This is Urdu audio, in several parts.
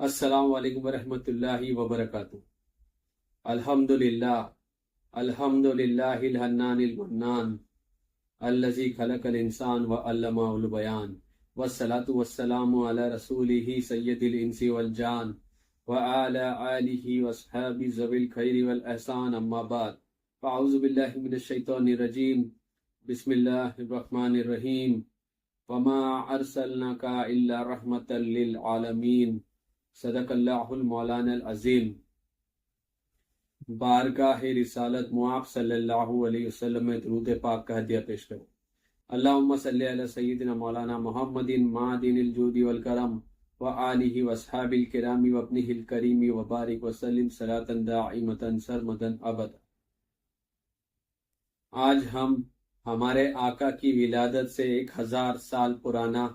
السلام علیکم ورحمۃ اللہ وبرکاتہ۔ الحمدللہ الحمدللہ الحنان المنان الذی خلق الانسان وعلمہ البیان والصلاة والسلام علی رسولہ سید الانس والجان وعلی آلہ واصحابہ ذوی الخیر والاحسان، اما بعد فاعوذ باللہ من الشیطان الرجیم، بسم اللہ الرحمن الرحیم۔ وما ارسلناک الا رحمۃ للعالمین، صدق اللہ المولانا العظیم۔ بارگاہ رسالت معاف صلی اللہ علیہ وسلم میں درود پاک کا ہدیہ پیش کرو۔ اللہم صلی علی سیدنا مولانا محمد معدن الجود والکرم وآلہ واصحاب الکرام وابنہ الکریم وبارک وسلم صلاۃ دائمۃ سرمدا ابدا۔ آج ہم ہمارے آقا کی ولادت سے 1000 سال پرانا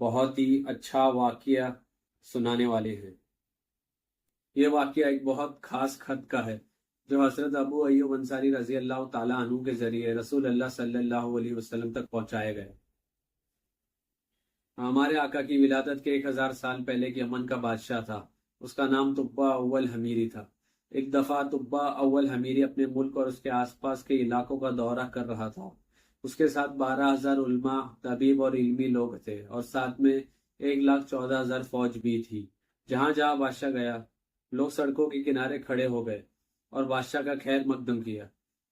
بہت ہی اچھا واقعہ سنانے والے ہیں۔ یہ واقعہ ایک بہت خاص خط کا ہے جو حضرت ابو ایوب انصاری رضی اللہ تعالیٰ عنہ کے ذریعے رسول اللہ صلی اللہ علیہ وسلم تک پہنچایا گیا۔ ہمارے آقا کی ولادت کے 1000 سال پہلے کے یمن کا بادشاہ تھا، اس کا نام طبہ اول حمیری تھا۔ ایک دفعہ طبہ اول حمیری اپنے ملک اور اس کے آس پاس کے علاقوں کا دورہ کر رہا تھا۔ اس کے ساتھ 12,000 علماء، طبیب اور علمی لوگ تھے، اور ساتھ میں 1,14,000 فوج بھی تھی۔ جہاں جہاں بادشاہ گیا، لوگ سڑکوں کے کنارے کھڑے ہو گئے اور بادشاہ کا خیر مقدم کیا۔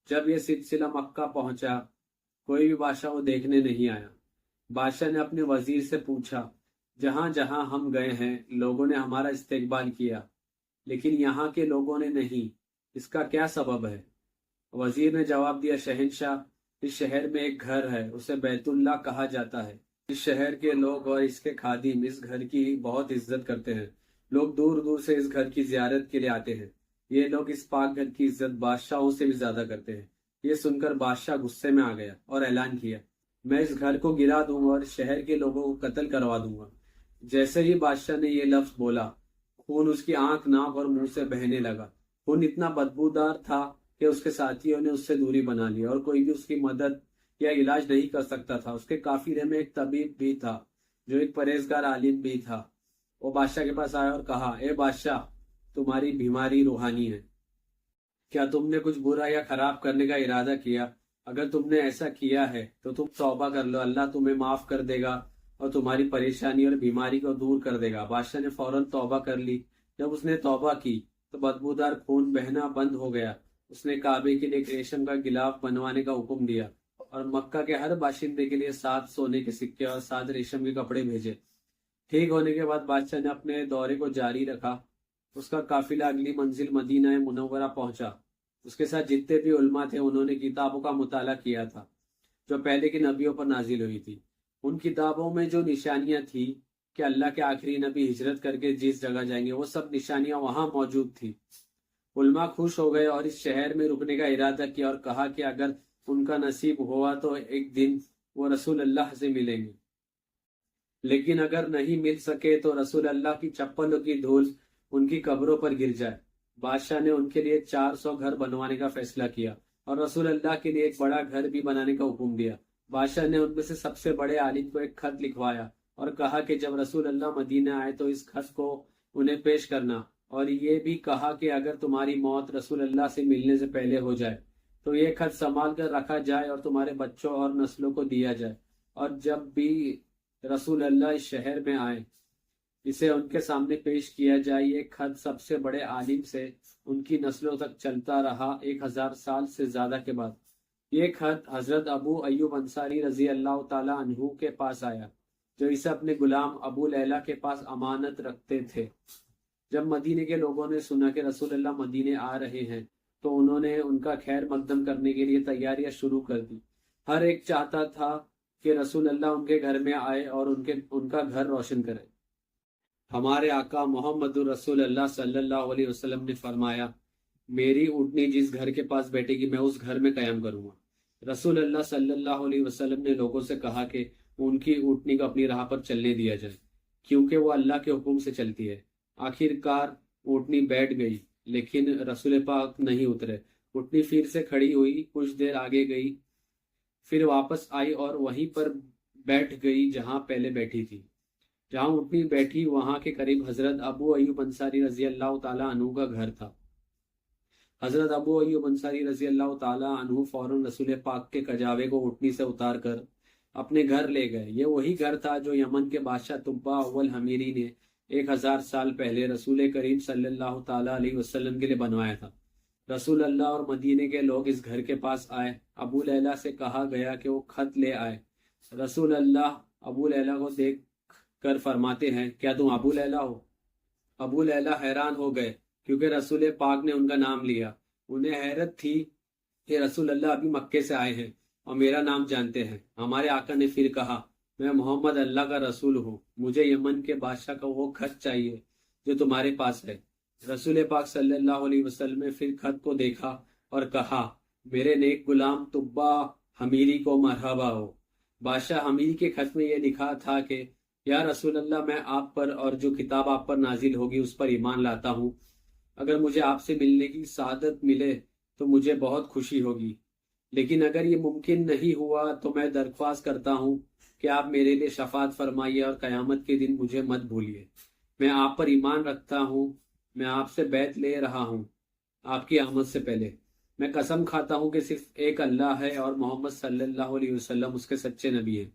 جب یہ سلسلہ مکہ پہنچا، کوئی بھی بادشاہ کو دیکھنے نہیں آیا۔ بادشاہ نے اپنے وزیر سے پوچھا، جہاں جہاں ہم گئے ہیں لوگوں نے ہمارا استقبال کیا، لیکن یہاں کے لوگوں نے نہیں، اس کا کیا سبب ہے؟ وزیر نے جواب دیا، شہنشاہ، اس شہر میں ایک گھر ہے، اسے بیت اللہ کہا جاتا ہے۔ اس شہر کے لوگ اور اس کے خادم اس گھر کی بہت عزت کرتے ہیں۔ لوگ دور دور سے اس گھر کی زیارت کے لیے آتے ہیں۔ یہ لوگ اس پاک گھر کی عزت بادشاہوں سے بھی زیادہ کرتے ہیں۔ یہ سن کر بادشاہ غصے میں آ گیا اور اعلان کیا، میں اس گھر کو گرا دوں گا اور شہر کے لوگوں کو قتل کروا دوں گا۔ جیسے ہی بادشاہ نے یہ لفظ بولا، خون اس کی آنکھ، ناک اور منہ سے بہنے لگا۔ خون اتنا بدبودار تھا کہ اس کے ساتھیوں نے اس سے دوری بنا لی، اور کوئی بھی اس کی مدد یا علاج نہیں کر سکتا تھا۔ اس کے قافلے میں ایک طبیب بھی تھا جو ایک پرہیزگار عالم بھی تھا۔ وہ بادشاہ کے پاس آیا اور کہا، اے بادشاہ، تمہاری بیماری روحانی ہے، کیا تم نے کچھ برا یا خراب کرنے کا ارادہ کیا؟ اگر تم نے ایسا کیا ہے تو تم توبہ کر لو، اللہ تمہیں معاف کر دے گا اور تمہاری پریشانی اور بیماری کو دور کر دے گا۔ بادشاہ نے فوراً توبہ کر لی۔ جب اس نے توبہ کی تو بدبودار خون بہنا بند ہو گیا۔ اس نے کعبے کے لیے ایک ریشم کا غلاف بنوانے کا حکم دیا اور مکہ کے ہر باشندے کے لیے 7 سونے کے سکے اور 7 ریشم کے کپڑے بھیجے۔ ٹھیک ہونے کے بعد بادشاہ نے اپنے دورے کو جاری رکھا۔ اس کا قافلہ اگلی منزل مدینہ منورہ پہنچا۔ اس کے ساتھ جتنے بھی علماء تھے انہوں نے کتابوں کا مطالعہ کیا تھا جو پہلے کے نبیوں پر نازل ہوئی تھی۔ ان کتابوں میں جو نشانیاں تھیں کہ اللہ کے آخری نبی ہجرت کر کے جس جگہ جائیں گے، وہ سب نشانیاں وہاں موجود تھی۔ علماء خوش ہو گئے اور اس شہر میں رکنے کا ارادہ کیا اور کہا کہ اگر ان کا نصیب ہوا تو ایک دن وہ رسول اللہ سے ملیں گے، لیکن اگر نہیں مل سکے تو رسول اللہ کی چپلوں کی دھول ان کی قبروں پر گر جائے۔ بادشاہ نے ان کے لیے 400 گھر بنوانے کا فیصلہ کیا اور رسول اللہ کے لیے ایک بڑا گھر بھی بنانے کا حکم دیا۔ بادشاہ نے ان میں سے سب سے بڑے عالم کو ایک خط لکھوایا اور کہا کہ جب رسول اللہ مدینہ آئے تو اس خط کو انہیں پیش کرنا، اور یہ بھی کہا کہ اگر تمہاری موت رسول اللہ سے ملنے سے پہلے ہو جائے تو یہ خط سنبھال کر رکھا جائے اور تمہارے بچوں اور نسلوں کو دیا جائے، اور جب بھی رسول اللہ اس شہر میں آئے اسے ان کے سامنے پیش کیا جائے۔ یہ خط سب سے بڑے عالم سے ان کی نسلوں تک چلتا رہا 1000 سال سے زیادہ کے بعد۔ یہ خط حضرت ابو ایوب انصاری رضی اللہ تعالی عنہ کے پاس آیا جو اسے اپنے غلام ابو لیلہ کے پاس امانت رکھتے تھے۔ جب مدینے کے لوگوں نے سنا کہ رسول اللہ مدینے آ رہے ہیں تو انہوں نے ان کا خیر مقدم کرنے کے لیے تیاریاں شروع کر دی۔ ہر ایک چاہتا تھا کہ رسول اللہ ان کے گھر میں آئے اور ان کا گھر روشن کرے۔ ہمارے آقا محمد رسول اللہ صلی اللہ علیہ وسلم نے فرمایا، میری اونٹنی جس گھر کے پاس بیٹھے گی میں اس گھر میں قیام کروں گا۔ رسول اللہ صلی اللہ علیہ وسلم نے لوگوں سے کہا کہ ان کی اونٹنی کو اپنی راہ پر چلنے دیا جائے، کیونکہ وہ اللہ کے حکم سے چلتی ہے۔ آخر کار اونٹنی بیٹھ گئی، لیکن رسول پاک نہیں اترے۔ اونٹنی پھر سے کھڑی ہوئی، کچھ دیر آگے گئی، پھر واپس آئی اور وہیں پر بیٹھ گئی جہاں پہلے بیٹھی تھی۔ جہاں اونٹنی بیٹھی وہاں کے قریب حضرت ابو ایوب انصاری رضی اللہ تعالیٰ عنہ کا گھر تھا۔ حضرت ابو ایوب انصاری رضی اللہ تعالیٰ عنہ فوراً رسول پاک کے کجاوے کو اونٹنی سے اتار کر اپنے گھر لے گئے۔ یہ وہی گھر تھا جو یمن کے بادشاہ طبا اول حمیری نے 1000 سال پہلے رسول کریم صلی اللہ تعالیٰ علیہ وسلم کے لیے بنوایا تھا۔ رسول اللہ اور مدینے کے لوگ اس گھر کے پاس آئے۔ ابو لیلہ سے کہا گیا کہ وہ خط لے آئے۔ رسول اللہ ابو لیلہ کو دیکھ کر فرماتے ہیں، کیا تم ابو لیلہ ہو؟ ابو لیلہ حیران ہو گئے کیونکہ رسول پاک نے ان کا نام لیا۔ انہیں حیرت تھی کہ رسول اللہ ابھی مکے سے آئے ہیں اور میرا نام جانتے ہیں۔ ہمارے آقا نے پھر کہا، میں محمد اللہ کا رسول ہوں، مجھے یمن کے بادشاہ کا وہ خط چاہیے جو تمہارے پاس ہے۔ رسول پاک صلی اللہ علیہ وسلم نے پھر خط کو دیکھا اور کہا، میرے نیک غلام طبا حمیری کو مرحبا ہو۔ بادشاہ حمیری کے خط میں یہ لکھا تھا کہ یا رسول اللہ، میں آپ پر اور جو کتاب آپ پر نازل ہوگی اس پر ایمان لاتا ہوں۔ اگر مجھے آپ سے ملنے کی سعادت ملے تو مجھے بہت خوشی ہوگی، لیکن اگر یہ ممکن نہیں ہوا تو میں درخواست کرتا ہوں کہ آپ میرے لیے شفاعت فرمائیے اور قیامت کے دن مجھے مت بھولیے۔ میں آپ پر ایمان رکھتا ہوں، میں آپ سے بیعت لے رہا ہوں آپ کی آمد سے پہلے۔ میں قسم کھاتا ہوں کہ صرف ایک اللہ ہے اور محمد صلی اللہ علیہ وسلم اس کے سچے نبی ہیں۔